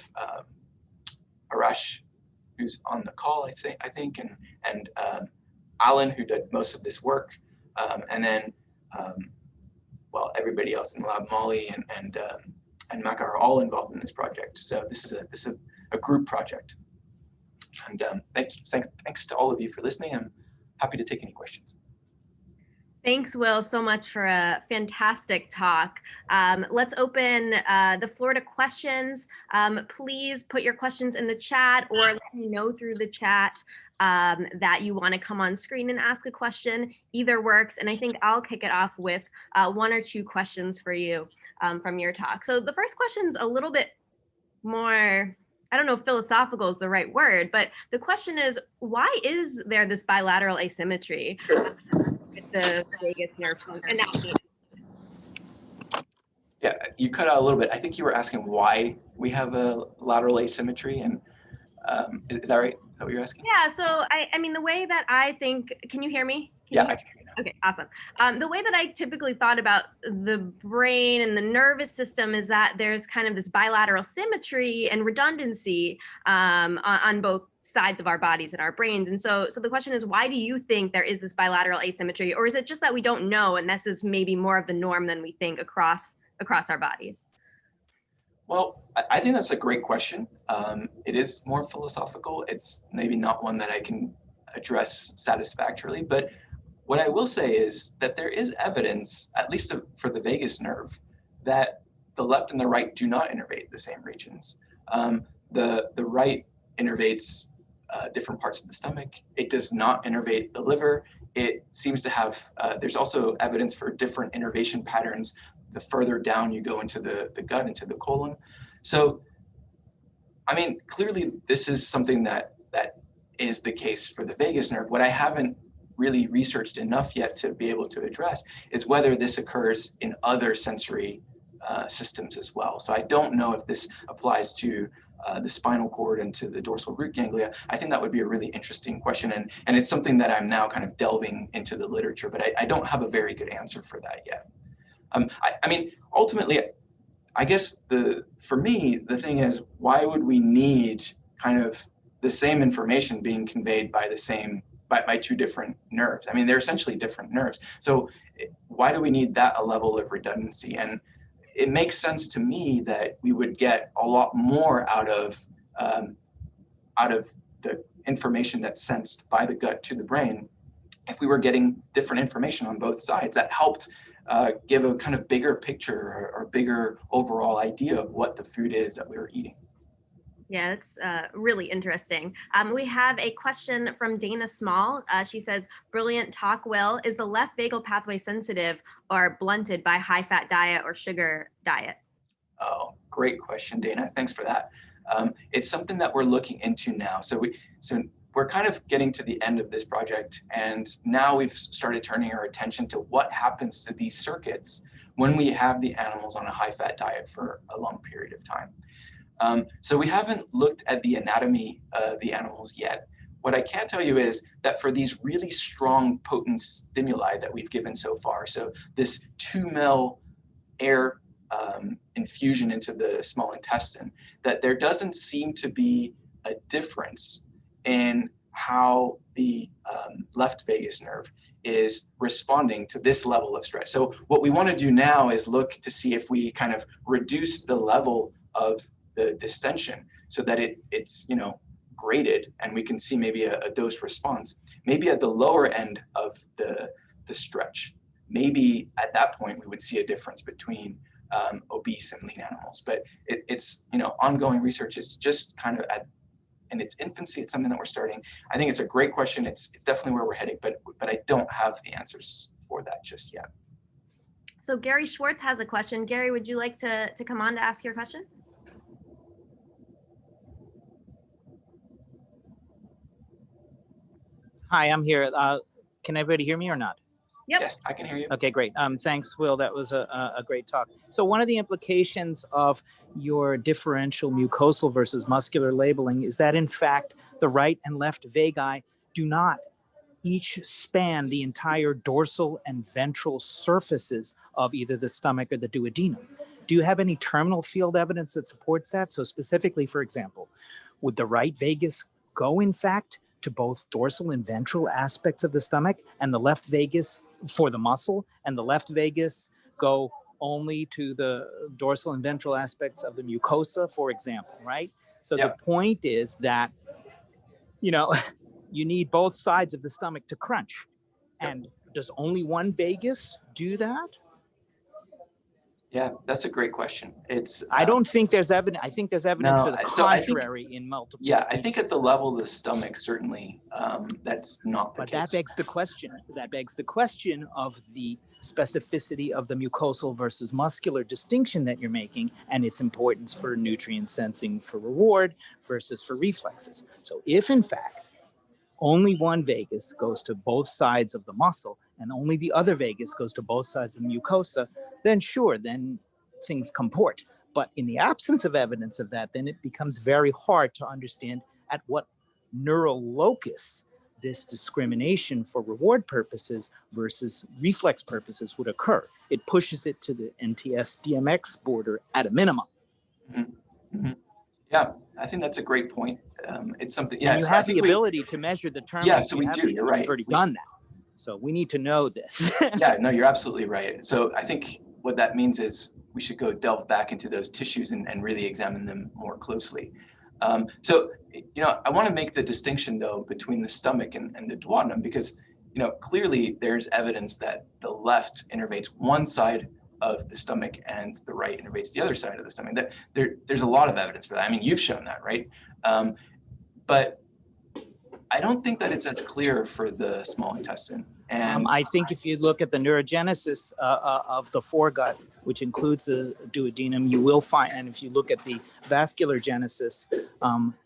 Arash, who's on the call, I think, and Alan, who did most of this work, and then, well, everybody else in the lab, Molly and Maka are all involved in this project. So this is a group project. And thanks to all of you for listening. I'm happy to take any questions. Thanks, Will, so much for a fantastic talk. Let's open the floor to questions. Please put your questions in the chat or let me know through the chat that you want to come on screen and ask a question. Either works. And I think I'll kick it off with one or two questions for you from your talk. So the first question's a little bit more, I don't know if philosophical is the right word, but the question is, why is there this bilateral asymmetry with the vagus nerve anatomy? Yeah, you cut out a little bit. I think you were asking why we have a lateral asymmetry, and is that right? Is that what you're asking? Yeah, so I mean, the way that I think, can you hear me? Yeah, I can hear you now. Okay, awesome. The way that I typically thought about the brain and the nervous system is that there's kind of this bilateral symmetry and redundancy on both sides of our bodies and our brains. And so the question is, why do you think there is this bilateral asymmetry? Or is it just that we don't know and this is maybe more of the norm than we think across our bodies? Well, I think that's a great question. It is more philosophical. It's maybe not one that I can address satisfactorily, but what I will say is that there is evidence, at least for the vagus nerve, that the left and the right do not innervate the same regions. The right innervates different parts of the stomach. It does not innervate the liver. It seems to have, there's also evidence for different innervation patterns the further down you go into the gut, into the colon. So, I mean, clearly this is something that is the case for the vagus nerve. What I haven't really researched enough yet to be able to address is whether this occurs in other sensory systems as well. So I don't know if this applies to the spinal cord and to the dorsal root ganglia. I think that would be a really interesting question, and it's something that I'm now kind of delving into the literature, but I don't have a very good answer for that yet. I mean, ultimately, I guess for me, the thing is, why would we need kind of the same information being conveyed by by two different nerves? I mean, they're essentially different nerves. So why do we need that a level of redundancy? And it makes sense to me that we would get a lot more out of the information that's sensed by the gut to the brain if we were getting different information on both sides that helped give a kind of bigger picture or bigger overall idea of what the food is that we were eating. Yeah, it's really interesting. We have a question from Dana Small. She says, brilliant talk, Will. Is the left vagal pathway sensitive or blunted by high-fat diet or sugar diet? Oh, great question, Dana. Thanks for that. It's something that we're looking into now. So we're kind of getting to the end of this project, and now we've started turning our attention to what happens to these circuits when we have the animals on a high-fat diet for a long period of time. So we haven't looked at the anatomy of the animals yet. What I can tell you is that for these really strong, potent stimuli that we've given so far, so this 2 ml air infusion into the small intestine, that there doesn't seem to be a difference in how the left vagus nerve is responding to this level of stress. So what we want to do now is look to see if we kind of reduce the level of the distension so that it's graded, and we can see maybe a dose response. Maybe at the lower end of the stretch, maybe at that point we would see a difference between obese and lean animals. But it's ongoing research. Is just kind of in its infancy. It's something that we're starting. I think it's a great question. It's definitely where we're heading, but I don't have the answers for that just yet. So Gary Schwartz has a question. Gary, would you like to come on to ask your question? Hi, I'm here. Can everybody hear me or not? Yep. Yes, I can hear you. Okay, great. Thanks, Will. That was a great talk. So one of the implications of your differential mucosal versus muscular labeling is that, in fact, the right and left vagi do not each span the entire dorsal and ventral surfaces of either the stomach or the duodenum. Do you have any terminal field evidence that supports that? So specifically, for example, would the right vagus go, in fact, to both dorsal and ventral aspects of the stomach, and the left vagus for the muscle, and the left vagus go only to the dorsal and ventral aspects of the mucosa, for example, right? So the point is that, you need both sides of the stomach to crunch. And does only one vagus do that? Yeah, that's a great question. It's I don't think there's evidence. I think there's evidence no, to the so I think, contrary in multiple yeah, species. I think at the level of the stomach, certainly, that's not the But case. that begs the question. That begs the question of the specificity of the mucosal versus muscular distinction that you're making, and its importance for nutrient sensing for reward versus for reflexes. So if in fact only one vagus goes to both sides of the muscle and only the other vagus goes to both sides of the mucosa, then sure, then things comport. But in the absence of evidence of that, then it becomes very hard to understand at what neural locus this discrimination for reward purposes versus reflex purposes would occur. It pushes it to the NTS-DMX border at a minimum. Mm-hmm. Mm-hmm. Yeah, I think that's a great point. It's something. Yes, and you have the ability to measure the term. Yeah, so we do. You're right. We've already done that. So we need to know this. Yeah, no, you're absolutely right. So I think what that means is we should go delve back into those tissues and really examine them more closely. So, I want to make the distinction though between the stomach and the duodenum, because, clearly there's evidence that the left innervates one side of the stomach and the right innervates the other side of the stomach. There's a lot of evidence for that. I mean, you've shown that, right? But I don't think that it's as clear for the small intestine. And I think if you look at the neurogenesis of the foregut, which includes the duodenum, you will find, and if you look at the vascular genesis,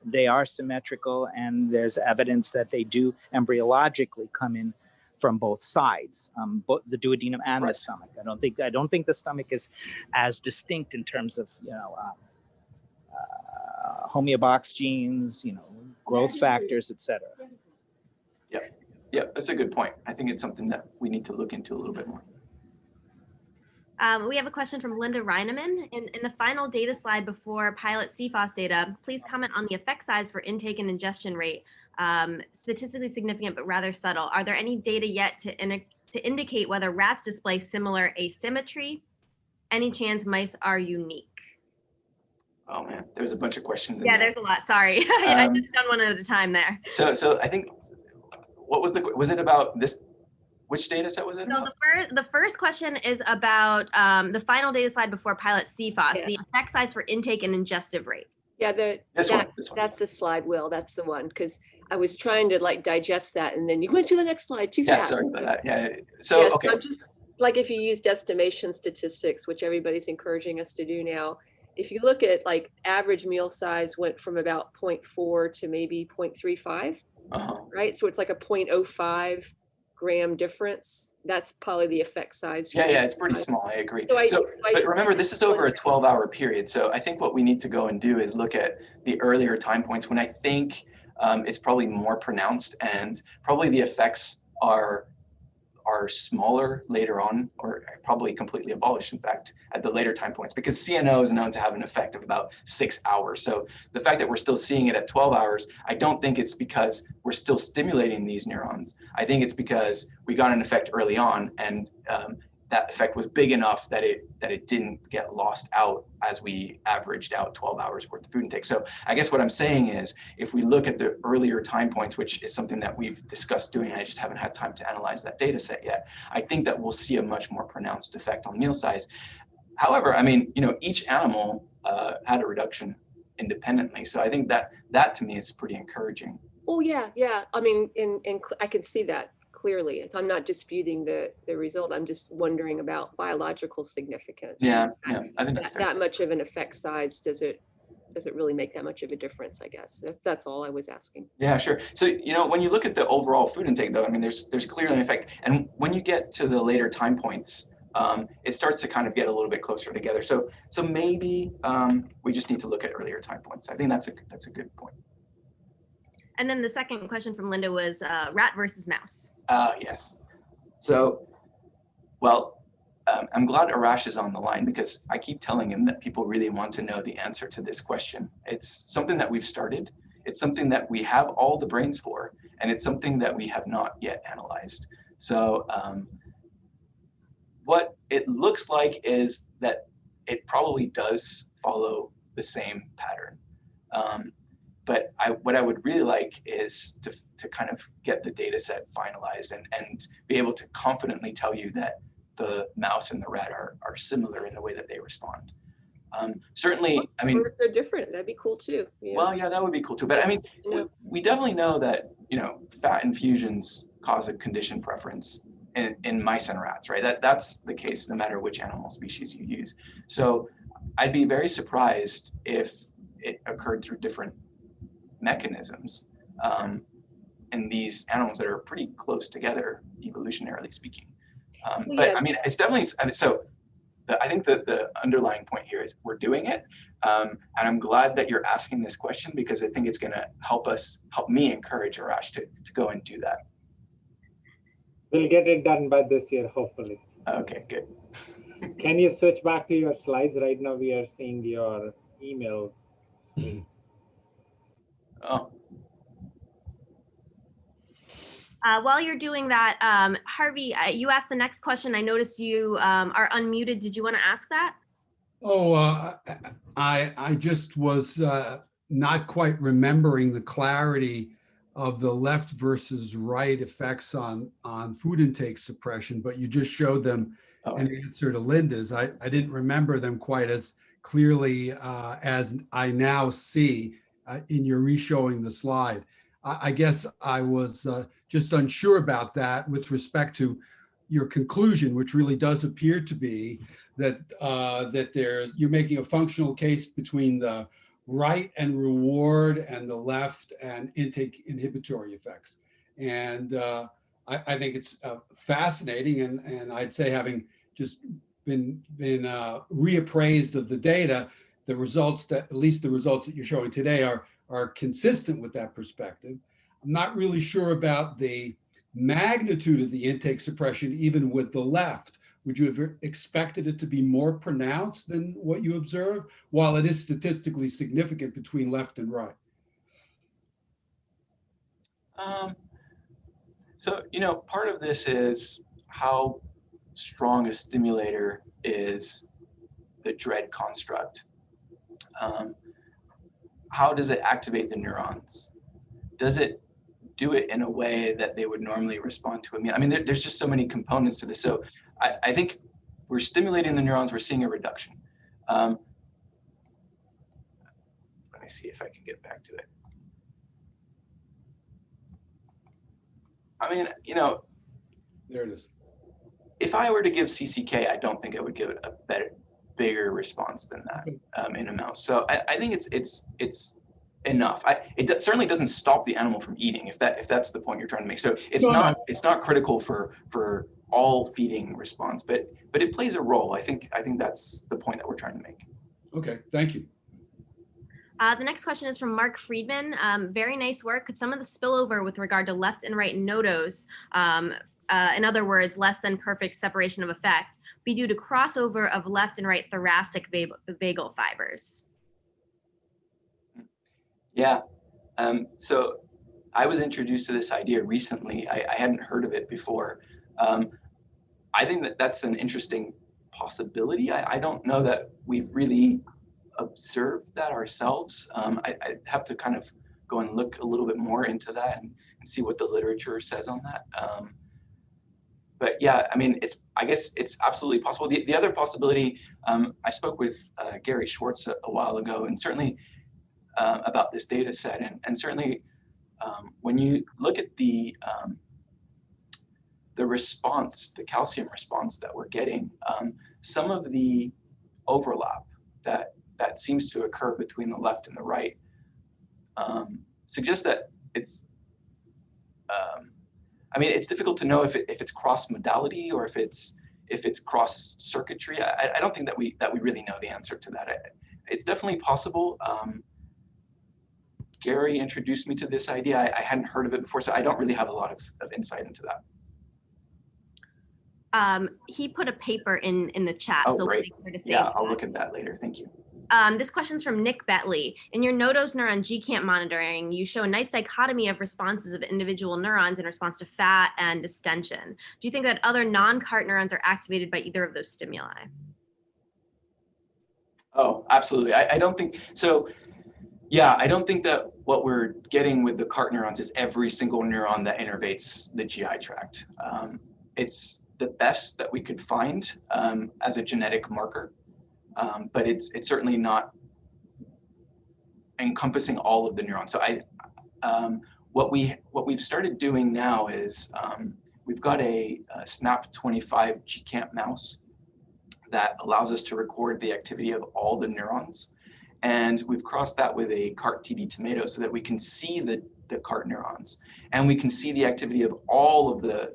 they are symmetrical, and there's evidence that they do embryologically come in from both sides, both the duodenum and the stomach. I don't think the stomach is as distinct in terms of homeobox genes, growth factors, etc. Yeah, that's a good point. I think it's something that we need to look into a little bit more. We have a question from Linda Reineman. In the final data slide before pilot CFOS data, please comment on the effect size for intake and ingestion rate. Statistically significant, but rather subtle. Are there any data yet to indicate whether rats display similar asymmetry? Any chance mice are unique? Oh man, there's a bunch of questions. Yeah, there's a lot. Sorry, I just done one at a time there. So I think, was it about this? Which data set was it about? So the first question is about the final data slide before pilot CFOS, the effect size for intake and ingestive rate. Yeah, this one. That's the slide, Will. That's the one, because I was trying to digest that, and then you went to the next slide too fast. Yeah, sorry about that. Yeah. So okay. I'm just if you use estimation statistics, which everybody's encouraging us to do now. If you look at average meal size went from about 0.4 to maybe 0.35, right? So it's like a 0.05 gram difference. That's probably the effect size. Yeah, it's pretty small. I agree. But remember, this is over a 12-hour period. So I think what we need to go and do is look at the earlier time points when I think it's probably more pronounced, and probably the effects are smaller later on, or probably completely abolished, in fact, at the later time points, because CNO is known to have an effect of about 6 hours. So the fact that we're still seeing it at 12 hours, I don't think it's because we're still stimulating these neurons. I think it's because we got an effect early on, and that effect was big enough that it didn't get lost out as we averaged out 12 hours worth of food intake. So I guess what I'm saying is, if we look at the earlier time points, which is something that we've discussed doing, I just haven't had time to analyze that data set yet, I think that we'll see a much more pronounced effect on meal size. However, I mean, each animal had a reduction independently. So I think that to me is pretty encouraging. Oh yeah. I mean, I can see that clearly. So I'm not disputing the result. I'm just wondering about biological significance. Yeah, I think that's that much of an effect size. Does it really make that much of a difference? I guess that's all I was asking. Yeah, sure. So when you look at the overall food intake, though, I mean, there's clearly an effect, and when you get to the later time points, it starts to kind of get a little bit closer together. So maybe we just need to look at earlier time points. I think that's a good point. And then the second question from Linda was rat versus mouse. Yes. So, well, I'm glad Arash is on the line, because I keep telling him that people really want to know the answer to this question. It's something that we've started. It's something that we have all the brains for, and it's something that we have not yet analyzed. So what it looks like is that it probably does follow the same pattern. But what I would really like is to kind of get the data set finalized and be able to confidently tell you that the mouse and the rat are similar in the way that they respond. Certainly, I mean, or if they're different, that'd be cool too. Yeah. Well, yeah, that would be cool too. But I mean, we definitely know that, fat infusions cause a condition preference in mice and rats, right? That's the case no matter which animal species you use. So I'd be very surprised if it occurred through different mechanisms in these animals that are pretty close together, evolutionarily speaking. But I mean, it's definitely, I think that the underlying point here is we're doing it. And I'm glad that you're asking this question, because I think it's going to help me encourage Arash to go and do that. We'll get it done by this year, hopefully. Okay, good. Can you switch back to your slides? Right now we are seeing your email. Oh. While you're doing that, Harvey, you asked the next question. I noticed you are unmuted. Did you want to ask that? Oh, I just was not quite remembering the clarity of the left versus right effects on food intake suppression, but you just showed them in answer to Linda's. I didn't remember them quite as clearly as I now see in your re-showing the slide. I guess I was just unsure about that with respect to your conclusion, which really does appear to be that you're making a functional case between the right and reward and the left and intake inhibitory effects. And I think it's fascinating, and I'd say, having just been reappraised of the data, the results that, at least the results that you're showing today, are consistent with that perspective. I'm not really sure about the magnitude of the intake suppression, even with the left. Would you have expected it to be more pronounced than what you observe, while it is statistically significant between left and right? So, part of this is how strong a stimulator is the DREAD construct. How does it activate the neurons? Does it do it in a way that they would normally respond to a meal? I mean, there's just so many components to this. So I think we're stimulating the neurons, we're seeing a reduction. Let me see if I can get back to it. I mean, there it is. If I were to give CCK, I don't think I would give it a bigger response than that in a mouse. So I think it's enough. It certainly doesn't stop the animal from eating, if that's the point you're trying to make. So it's not critical for all feeding response, but it plays a role. I think that's the point that we're trying to make. Okay, thank you. The next question is from Mark Friedman. Very nice work. Could some of the spillover with regard to left and right nodos, in other words, less than perfect separation of effect, be due to crossover of left and right thoracic vagal fibers? Yeah. So I was introduced to this idea recently. I hadn't heard of it before. I think that's an interesting possibility. I don't know that we've really observed that ourselves. I have to kind of go and look a little bit more into that and see what the literature says on that. But yeah, I mean, I guess it's absolutely possible. The other possibility, I spoke with Gary Schwartz a while ago, and certainly about this data set, and certainly when you look at the response, the calcium response that we're getting, some of the overlap that seems to occur between the left and the right suggests that it's I mean, it's difficult to know if it's cross modality or if it's cross circuitry. I don't think that we really know the answer to that. It's definitely possible. Gary introduced me to this idea. I hadn't heard of it before, so I don't really have a lot of insight into that. He put a paper in the chat. Oh, so great. we'll to Yeah, I'll look at that later. Thank you. This question's from Nick Betley. In your nodos neuron GCamp monitoring, you show a nice dichotomy of responses of individual neurons in response to fat and distension. Do you think that other non-CART neurons are activated by either of those stimuli? Oh, absolutely. I don't think so. Yeah, I don't think that what we're getting with the CART neurons is every single neuron that innervates the GI tract. the best that we could find as a genetic marker, but it's certainly not encompassing all of the neurons. So what we've started doing now is we've got a SNAP25 GCamp mouse that allows us to record the activity of all the neurons. And we've crossed that with a CART-TD tomato so that we can see the CART neurons. And we can see the activity of all of the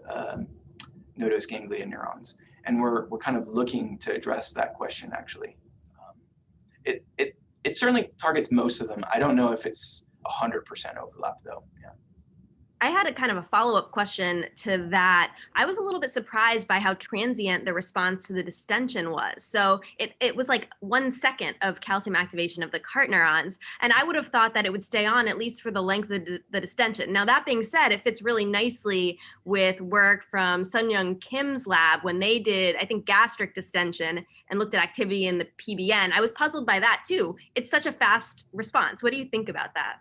nodose ganglia neurons. And we're kind of looking to address that question, actually. It certainly targets most of them. I don't know if it's 100% overlap, though. Yeah. I had a kind of a follow-up question to that. I was a little bit surprised by how transient the response to the distension was. So it was like 1 second of calcium activation of the CART neurons. And I would have thought that it would stay on at least for the length of the distension. Now, that being said, it fits really nicely with work from Sun-Young Kim's lab when they did, I think, gastric distension and looked at activity in the PBN. I was puzzled by that too. It's such a fast response. What do you think about that?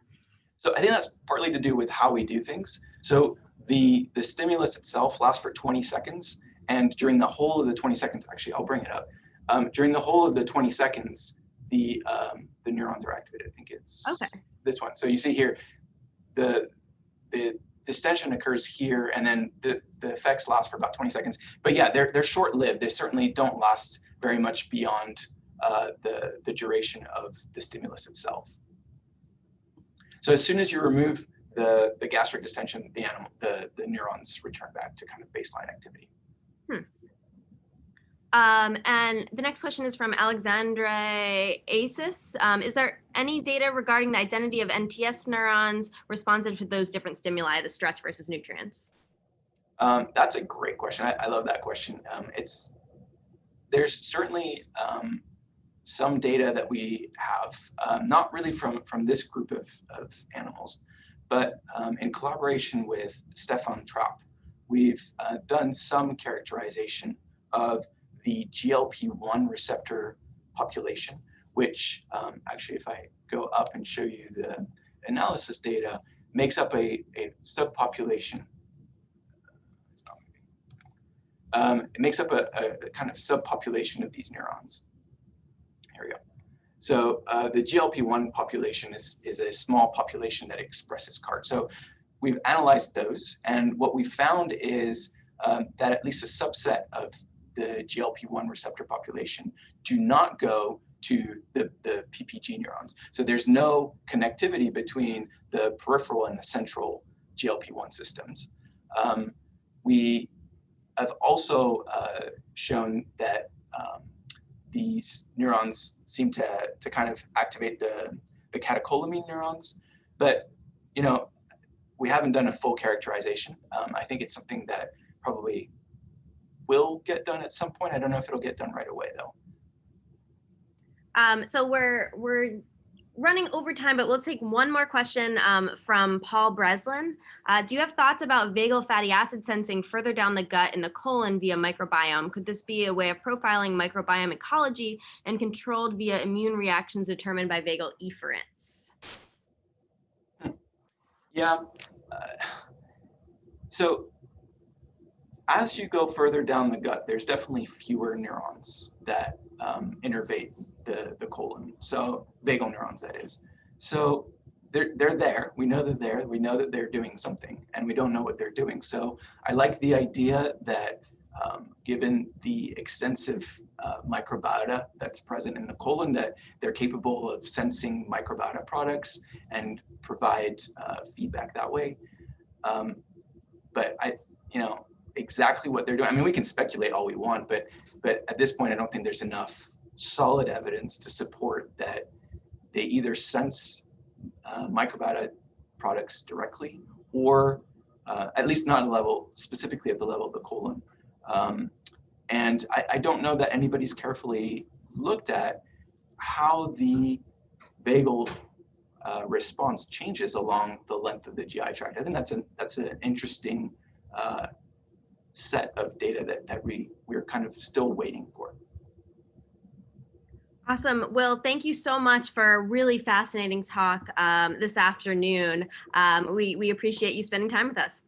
So I think that's partly to do with how we do things. So the stimulus itself lasts for 20 seconds. And during the whole of the 20 seconds, actually, I'll bring it up. During the whole of the 20 seconds, the neurons are activated. I think it's this one. So you see here, the distension occurs here, and then the effects last for about 20 seconds. But yeah, they're short-lived. They certainly don't last very much beyond the duration of the stimulus itself. So as soon as you remove the gastric distension, the neurons return back to kind of baseline activity. And the next question is from Alexandre Asis. Is there any data regarding the identity of NTS neurons responsive to those different stimuli, the stretch versus nutrients? That's a great question. I love that question. There's certainly some data that we have, not really from this group of animals, but in collaboration with Stefan Trapp, we've done some characterization of the GLP-1 receptor population, which actually, if I go up and show you the analysis data, makes up a subpopulation. It makes up a kind of subpopulation of these neurons. Here we go. So the GLP-1 population is a small population that expresses CART. So we've analyzed those, and what we found is that at least a subset of the GLP-1 receptor population do not go to the PPG neurons. So there's no connectivity between the peripheral and the central GLP-1 systems. We have also shown that these neurons seem to kind of activate the catecholamine neurons, but we haven't done a full characterization. I think it's something that probably will get done at some point. I don't know if it'll get done right away though. So we're running over time, but we'll take one more question from Paul Breslin. Do you have thoughts about vagal fatty acid sensing further down the gut in the colon via microbiome? Could this be a way of profiling microbiome ecology and controlled via immune reactions determined by vagal efferents? Yeah. So as you go further down the gut, there's definitely fewer neurons that innervate the colon. So vagal neurons, that is. So they're there. We know they're there. We know that they're doing something, and we don't know what they're doing. So I like the idea that given the extensive microbiota that's present in the colon, that they're capable of sensing microbiota products and provide feedback that way. But exactly what they're doing, I mean, we can speculate all we want, but at this point, I don't think there's enough solid evidence to support that they either sense microbiota products directly, or at least not at a level, specifically at the level of the colon. And I don't know that anybody's carefully looked at how the vagal response changes along the length of the GI tract. I think that's an interesting set of data that we're kind of still waiting for. Awesome. Well, thank you so much for a really fascinating talk this afternoon. We appreciate you spending time with us.